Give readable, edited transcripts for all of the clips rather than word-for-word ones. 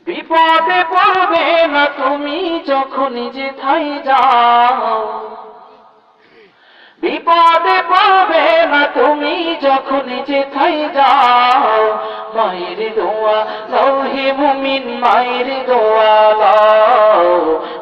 বিপদে পড়বে না তুমি যখন যেথায় যাও, বিপদে পড়বে না তুমি যখন যেথায় যাও। মায়ের দোয়া লও হে মুমিন, মায়ের দোয়া লও,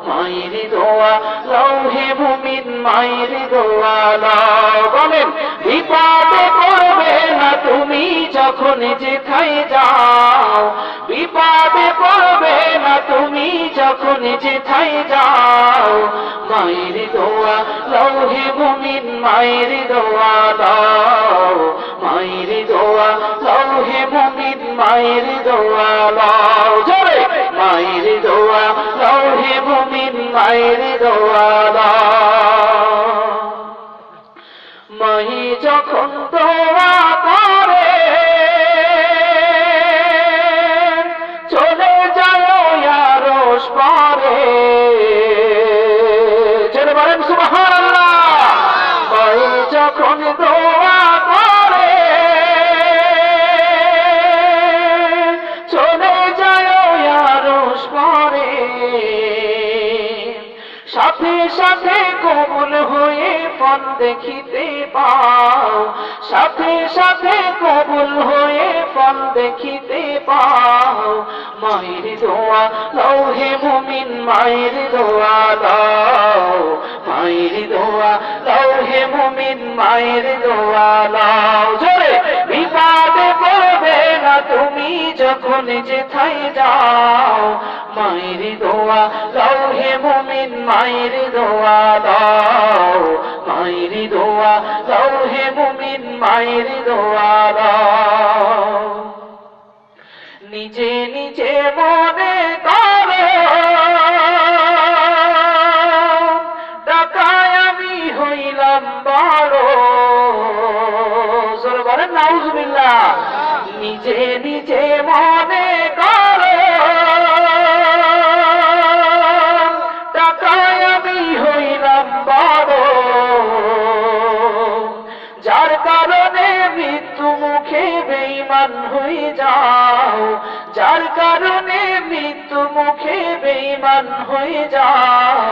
মায়ের দোয়া লও হে মুমিন, মায়ের দোয়া লও। বলেন, বিপদে পড়বে না তুমি যখন যেথায় যাও, বিপদে পড়বে না তুমি যখন যেথায় যাও। মায়ের দোয়া লও হে মুমিন, মায়ের দোয়া লও, মায়ের দোয়া লও হে মুমিন, মায়ের দোয়া লও। জোরে, মায়ের দোয়া লও হে মুমিন, মায়ের দোয়া লও। মাহি যখন দোয়া করে চলে যায় আরশ পারে, চলে বলেন সুবহানাল্লাহ। মাহি যখন দোয়া করে চলে যায় আরশ পারে, সাথে সাথে কবুল হয়ে ফল দেখিতে পাও, সাথে সাথে কবুল হয়ে ফল দেখিতে পাও। মায়ের দোয়া লও হে মুমিন, মায়ের দোয়া লও, মায়ের দোয়া লও হে মুমিন, মায়ের দোয়া লও। জোরে, বিপদে পড়বে না তুমি যখন যেথায় যাও, মায়ের দোয়া লও হে মুমিন, মায়ের দোয়া লও, মায়ের দোয়া লও হে মুমিন, মায়ের দোয়া লও। নিজে নিজে মনে করো ডাকায় আমি হইলাম বড়, জোরে বলেন নাউজুবিল্লাহ। নিজে নিজে মনে করো ডাকায় আমি হইলাম বড়, যার কারণে মৃত্যু মুখে বেঈমান হয়ে যাও, যার কারণে মৃত্যু মুখে বেঈমান হয়ে যাও।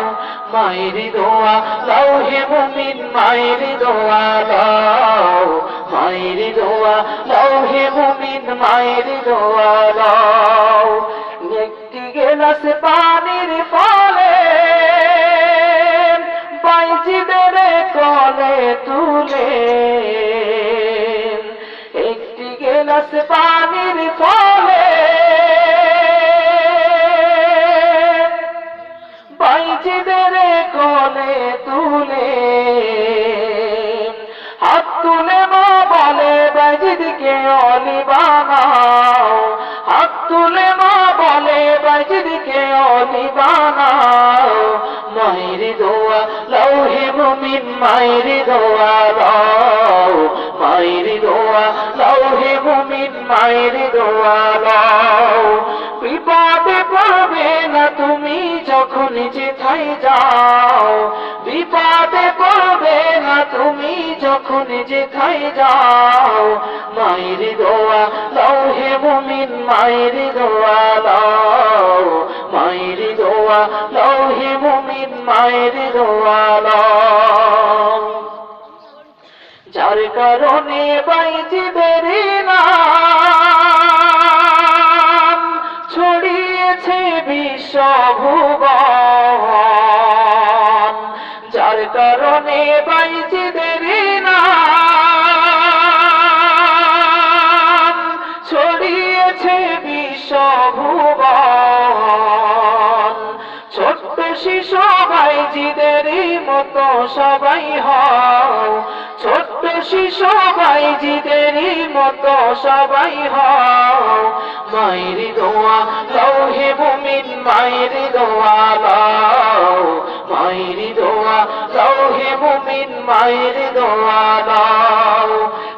মায়ের দোয়া লও হে মুমিন, মায়ের দোয়া লও, মায়ের দোয়া লও হে মুমিন, মায়ের দোয়া লও। একটি গেলাস পানির ফলে বাইজিদের কোলে তুলে, একটি গেলাস পানির ফলে বাইজিদের কোলে তুলে, হাত তুলে মা বলে বাইজিদকে অলি বানাও, হাত তুলে মা বলে বাইজিদকে অলি বানাও। মায়ের দোয়া লও হে মুমিন, মায়ের দোয়া লও, মায়ের দোয়া লও হে মুমিন, মায়ের দোয়া লও। বিপদে পড়বে না তুমি যখন যেথায় যাও, বিপদে পড়বে না তুমি যখন যেথায় যাও। মায়ের দোয়া লও হে মুমিন, মায়ের দোয়া লও, মায়ের দোয়া লও হে মুমিন, মায়ের দোয়া লও। যার কারণে বাইজিদের নাম ছড়িয়েছে বিশ্বভুবন, যার কারণে বাইজিদের নাম ছড়িয়েছে বিশ্বভুবন। ছোট্ট শিশু বাইজিদের মতো সবাই হও, ছোট্ট শিশু বাইজিদের মতো সবাই হও। মায়ের দোয়া লও হে মুমিন, মায়ের দোয়া লও, মায়ের দোয়া লও হে মুমিন, মায়ের দোয়া লও।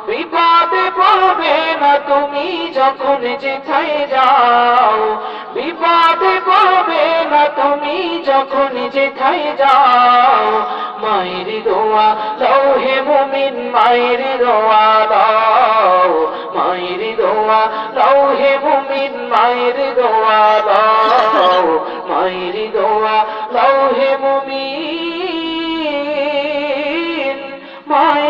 বিপদে পড়বে না তুমি যখন যেথায় যাও, বিপদে পড়বে না তুমি তুমি যখন যেথায় যাও, মায়ের দোয়া লও হে মুমিন, মায়ের দোয়া লও, মায়ের দোয়া লও হে মুমিন, মায়ের দোয়া লও, মায়ের দোয়া লও হে মুমিন, মায়ের